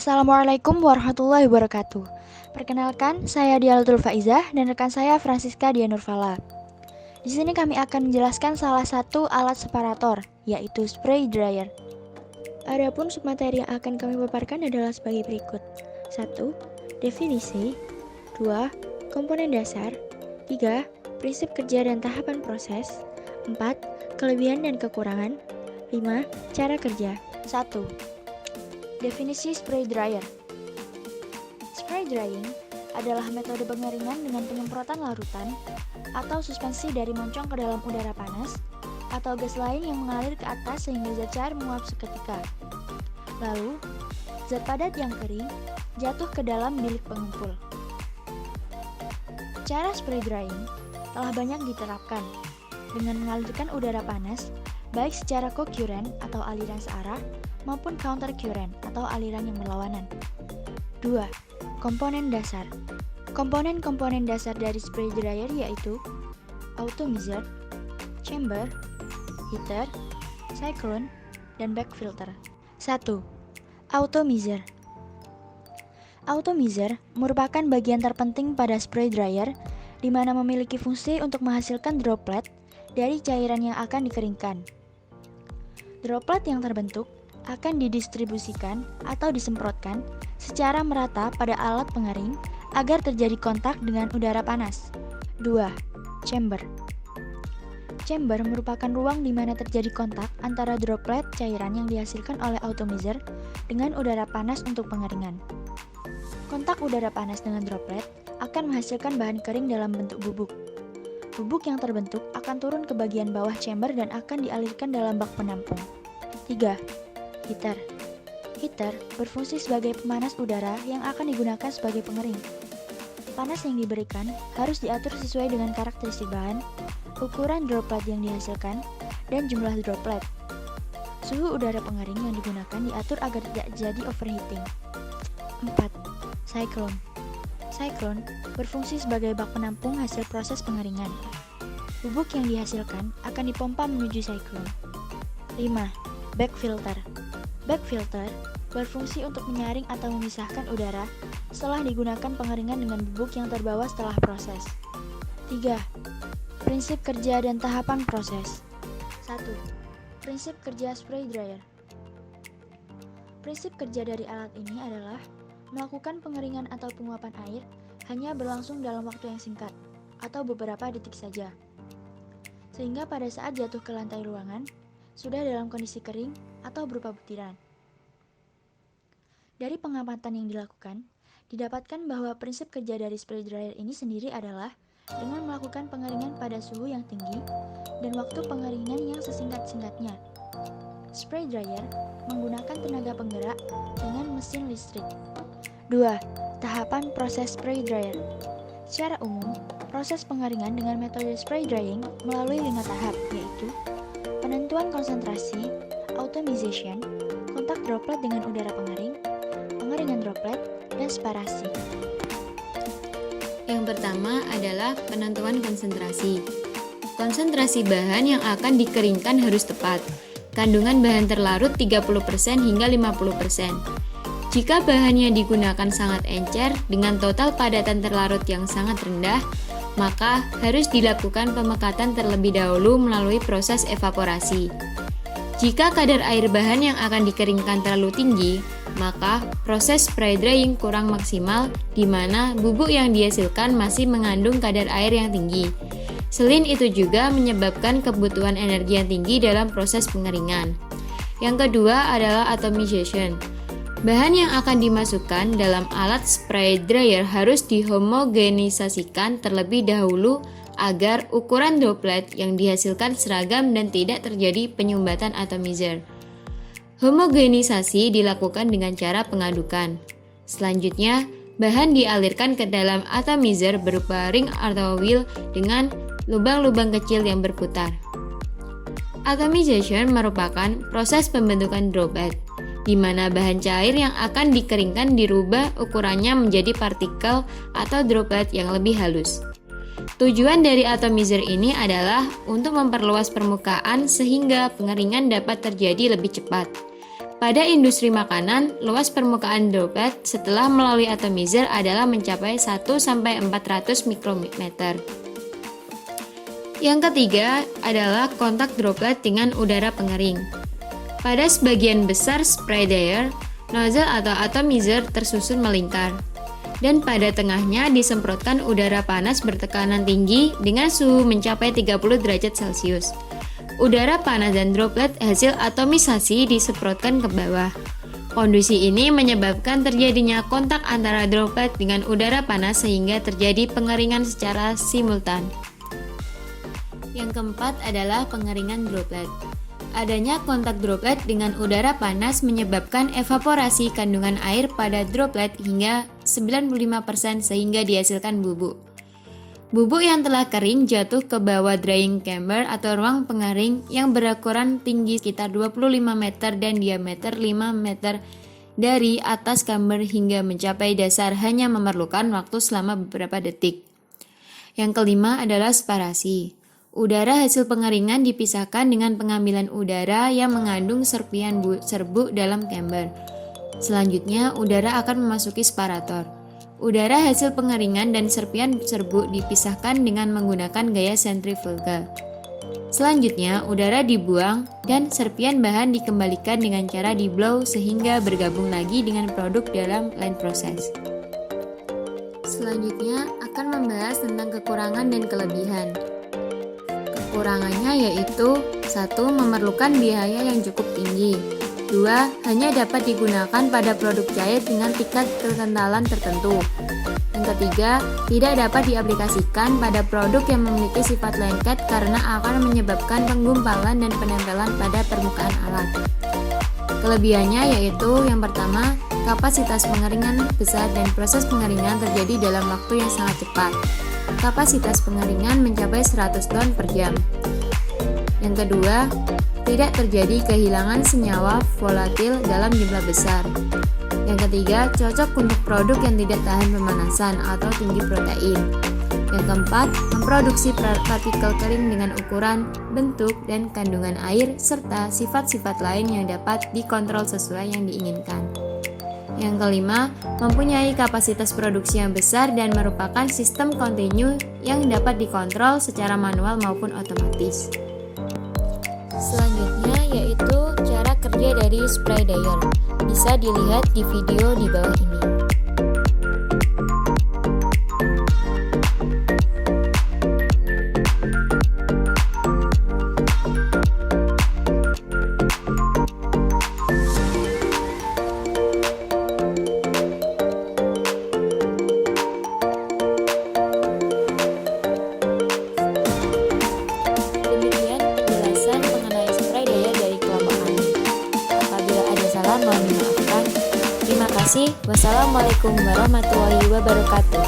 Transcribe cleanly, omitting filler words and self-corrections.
Assalamualaikum warahmatullahi wabarakatuh. Perkenalkan, saya Dialatul Faizah dan rekan saya Francisca Dianurfala. Di sini kami akan menjelaskan salah satu alat separator, yaitu spray dryer. Adapun submateri yang akan kami paparkan adalah sebagai berikut. 1. Definisi. 2. Komponen dasar. 3. Prinsip kerja dan tahapan proses. 4. Kelebihan dan kekurangan. 5. Cara kerja. 1. Definisi spray dryer. Spray drying adalah metode pengeringan dengan penyemprotan larutan atau suspensi dari moncong ke dalam udara panas atau gas lain yang mengalir ke atas sehingga zat cair menguap seketika. Lalu, zat padat yang kering jatuh ke dalam bilik pengumpul. Cara spray drying telah banyak diterapkan dengan mengalirkan udara panas baik secara co-current atau aliran searah maupun counter current atau aliran yang berlawanan. 2. Komponen dasar. Komponen-komponen dasar dari spray dryer yaitu atomizer, chamber, heater, cyclone, dan back filter. 1. Atomizer. Atomizer merupakan bagian terpenting pada spray dryer di mana memiliki fungsi untuk menghasilkan droplet dari cairan yang akan dikeringkan. Droplet yang terbentuk akan didistribusikan atau disemprotkan secara merata pada alat pengering agar terjadi kontak dengan udara panas. 2. Chamber. Chamber merupakan ruang di mana terjadi kontak antara droplet cairan yang dihasilkan oleh atomizer dengan udara panas untuk pengeringan. Kontak udara panas dengan droplet akan menghasilkan bahan kering dalam bentuk bubuk. Bubuk yang terbentuk akan turun ke bagian bawah chamber dan akan dialirkan dalam bak penampung. 3. Heater. Heater berfungsi sebagai pemanas udara yang akan digunakan sebagai pengering. Panas yang diberikan harus diatur sesuai dengan karakteristik bahan, ukuran droplet yang dihasilkan, dan jumlah droplet. Suhu udara pengering yang digunakan diatur agar tidak jadi overheating. 4. Cyclone. Cyclone berfungsi sebagai bak penampung hasil proses pengeringan. Bubuk yang dihasilkan akan dipompa menuju cyclone. 5. Back filter. Back filter berfungsi untuk menyaring atau memisahkan udara setelah digunakan pengeringan dengan bubuk yang terbawa setelah proses. 3. Prinsip kerja dan tahapan proses. 1. Prinsip kerja spray dryer. Prinsip kerja dari alat ini adalah melakukan pengeringan atau penguapan air hanya berlangsung dalam waktu yang singkat atau beberapa detik saja, sehingga pada saat jatuh ke lantai ruangan sudah dalam kondisi kering atau berupa butiran. Dari pengamatan yang dilakukan, didapatkan bahwa prinsip kerja dari spray dryer ini sendiri adalah dengan melakukan pengeringan pada suhu yang tinggi dan waktu pengeringan yang sesingkat-singkatnya. Spray dryer menggunakan tenaga penggerak dengan mesin listrik. 2. Tahapan proses spray dryer. Secara umum, proses pengeringan dengan metode spray drying melalui 5 tahap, yaitu penentuan konsentrasi, atomization, kontak droplet dengan udara pengering, pengeringan droplet, dan separasi. Yang pertama adalah penentuan konsentrasi. Konsentrasi bahan yang akan dikeringkan harus tepat. Kandungan bahan terlarut 30% hingga 50%. Jika bahannya digunakan sangat encer dengan total padatan terlarut yang sangat rendah, maka harus dilakukan pemekatan terlebih dahulu melalui proses evaporasi. Jika kadar air bahan yang akan dikeringkan terlalu tinggi, maka proses spray drying kurang maksimal di mana bubuk yang dihasilkan masih mengandung kadar air yang tinggi. Selain itu juga menyebabkan kebutuhan energi yang tinggi dalam proses pengeringan. Yang kedua adalah atomization. Bahan yang akan dimasukkan dalam alat spray dryer harus dihomogenisasikan terlebih dahulu agar ukuran droplet yang dihasilkan seragam dan tidak terjadi penyumbatan atomizer. Homogenisasi dilakukan dengan cara pengadukan. Selanjutnya, bahan dialirkan ke dalam atomizer berupa ring atau wheel dengan lubang-lubang kecil yang berputar. Atomization merupakan proses pembentukan droplet, di mana bahan cair yang akan dikeringkan dirubah ukurannya menjadi partikel atau droplet yang lebih halus. Tujuan dari atomizer ini adalah untuk memperluas permukaan sehingga pengeringan dapat terjadi lebih cepat. Pada industri makanan, luas permukaan droplet setelah melalui atomizer adalah mencapai 1-400 mikrometer. Yang ketiga adalah kontak droplet dengan udara pengering. Pada sebagian besar spray dryer, nozzle atau atomizer tersusun melingkar, dan pada tengahnya disemprotkan udara panas bertekanan tinggi dengan suhu mencapai 30 derajat Celcius. Udara panas dan droplet hasil atomisasi disemprotkan ke bawah. Kondisi ini menyebabkan terjadinya kontak antara droplet dengan udara panas sehingga terjadi pengeringan secara simultan. Yang keempat adalah pengeringan droplet. Adanya kontak droplet dengan udara panas menyebabkan evaporasi kandungan air pada droplet hingga 95% sehingga dihasilkan bubuk. Bubuk yang telah kering jatuh ke bawah drying chamber atau ruang pengering yang berukuran tinggi sekitar 25 meter dan diameter 5 meter dari atas chamber hingga mencapai dasar hanya memerlukan waktu selama beberapa detik. Yang kelima adalah separasi. Udara hasil pengeringan dipisahkan dengan pengambilan udara yang mengandung serpian serbuk dalam chamber. Selanjutnya, udara akan memasuki separator. Udara hasil pengeringan dan serpian serbuk dipisahkan dengan menggunakan gaya sentrifugal. Selanjutnya, udara dibuang dan serpian bahan dikembalikan dengan cara di-blow sehingga bergabung lagi dengan produk dalam line proses. Selanjutnya, akan membahas tentang kekurangan dan kelebihan. Kekurangannya yaitu 1. Memerlukan biaya yang cukup tinggi. 2. Hanya dapat digunakan pada produk cair dengan tingkat kekentalan tertentu. Yang ketiga, tidak dapat diaplikasikan pada produk yang memiliki sifat lengket karena akan menyebabkan penggumpalan dan penempelan pada permukaan alat. Kelebihannya yaitu yang pertama, kapasitas pengeringan besar dan proses pengeringan terjadi dalam waktu yang sangat cepat. Kapasitas pengeringan mencapai 100 ton per jam. Yang kedua, tidak terjadi kehilangan senyawa volatil dalam jumlah besar. Yang ketiga, cocok untuk produk yang tidak tahan pemanasan atau tinggi protein. Yang keempat, memproduksi partikel kering dengan ukuran, bentuk, dan kandungan air, serta sifat-sifat lain yang dapat dikontrol sesuai yang diinginkan. Yang kelima, mempunyai kapasitas produksi yang besar dan merupakan sistem kontinu yang dapat dikontrol secara manual maupun otomatis. Selanjutnya yaitu cara kerja dari spray dryer. Bisa dilihat di video di bawah ini. Mohon dimaafkan. Terima kasih. Wassalamualaikum warahmatullahi wabarakatuh.